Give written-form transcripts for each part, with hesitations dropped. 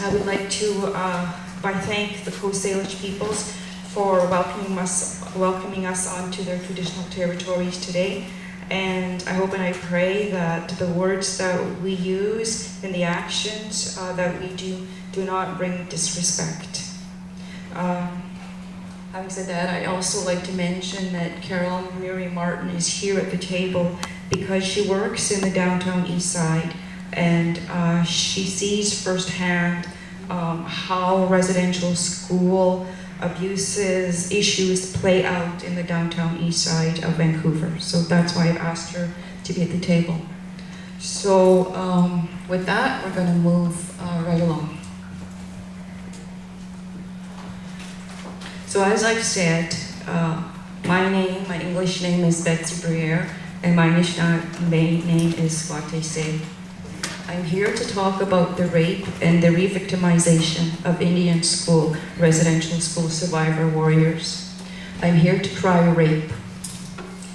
I would like to thank the Coast Salish peoples for welcoming us onto their traditional territories today. And I hope and I pray that the words that we use and the actions that we do not bring disrespect. Having said that, I also like to mention that Carol Murray Martin is here at the table because she works in the downtown east side, and she sees firsthand how residential school abuses, issues play out in the downtown east side of Vancouver. So that's why I've asked her to be at the table. So with that, we're going to move right along. So as I've said, my English name is Betsy Briere, and my Anishinaabe name is Swate Se. I'm here to talk about the rape and the revictimization of Indian school, residential school survivor warriors. I'm here to try rape,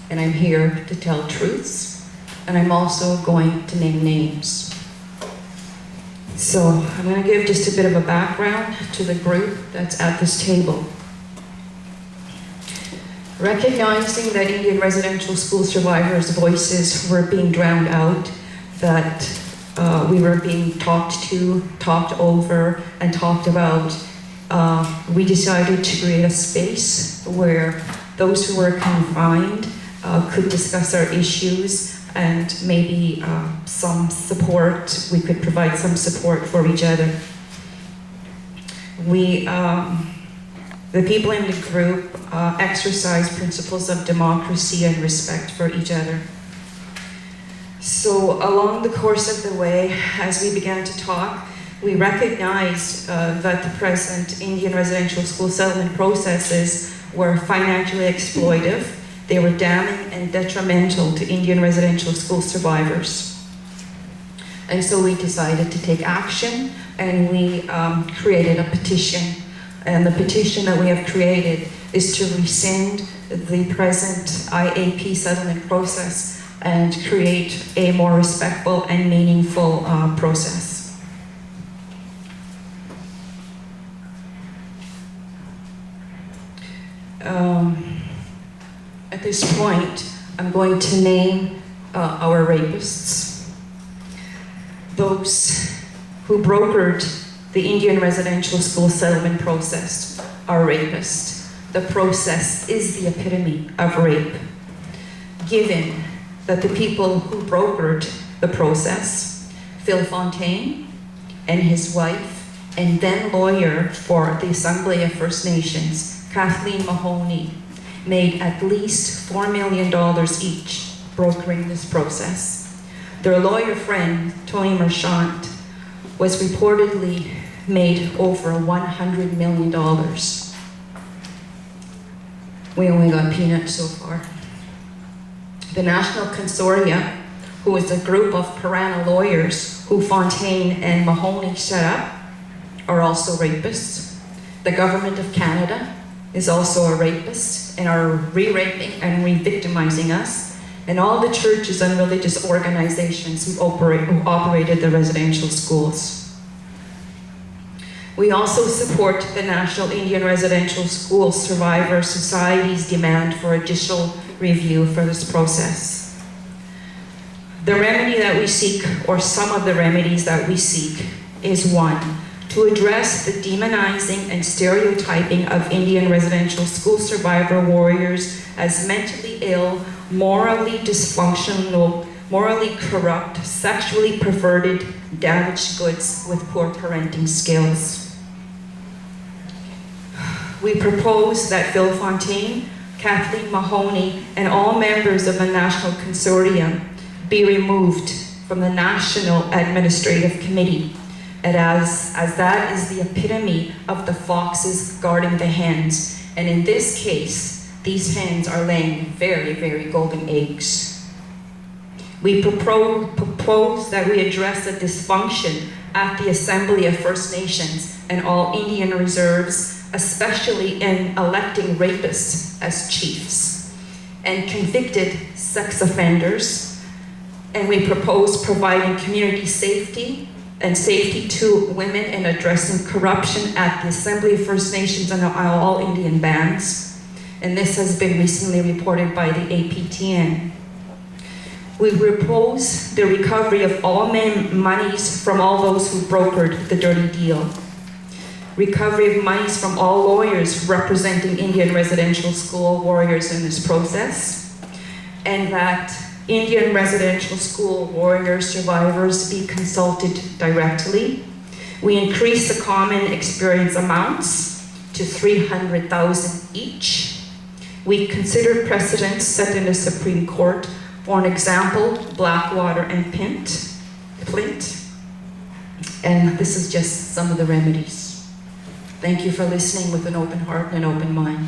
and I'm here to tell truths, and I'm also going to name names. So I'm going to give just a bit of a background to the group that's at this table. Recognizing that Indian residential school survivors' voices were being drowned out, that we were being talked to, talked over, and talked about, we decided to create a space where those who were confined could discuss our issues and maybe some support, we could provide some support for each other. The people in the group exercise principles of democracy and respect for each other. So along the course of the way, as we began to talk, we recognized that the present Indian residential school settlement processes were financially exploitive. They were damning and detrimental to Indian residential school survivors. And so we decided to take action, and we created a petition. And the petition that we have created is to rescind the present IAP settlement process and create a more respectful and meaningful process. At this point, I'm going to name our rapists. Those who brokered the Indian residential school settlement process are rapists. The process is the epitome of rape. Given that the people who brokered the process, Phil Fontaine and his wife, and then lawyer for the Assembly of First Nations, Kathleen Mahoney, made at least $4 million each brokering this process. Their lawyer friend, Tony Marchant, was reportedly made over $100 million. We only got peanuts so far. The National Consortia, who is a group of Pirana lawyers who Fontaine and Mahoney set up, are also rapists. The Government of Canada is also a rapist and are re-raping and re-victimizing us, and all the churches and religious organizations who operated the residential schools. We also support the National Indian Residential School Survivor Society's demand for additional review for this process. The remedy that we seek, or some of the remedies that we seek, is one, to address the demonizing and stereotyping of Indian residential school survivor warriors as mentally ill, morally dysfunctional, morally corrupt, sexually perverted, damaged goods with poor parenting skills. We propose that Phil Fontaine, Kathleen Mahoney, and all members of the National Consortium be removed from the National Administrative Committee, and as that is the epitome of the foxes guarding the hens. And in this case, these hens are laying very, very golden eggs. We propose that we address the dysfunction at the Assembly of First Nations and all Indian reserves, especially in electing rapists as chiefs and convicted sex offenders. And we propose providing community safety and safety to women in addressing corruption at the Assembly of First Nations and all Indian bands. And this has been recently reported by the APTN. We propose the recovery of all monies from all those who brokered the dirty deal. Recovery of monies from all lawyers representing Indian residential school warriors in this process, and that Indian residential school warrior survivors be consulted directly. We increase the common experience amounts to $300,000 each. We consider precedents set in the Supreme Court. For an example, Blackwater and Flint. And this is just some of the remedies. Thank you for listening with an open heart and an open mind.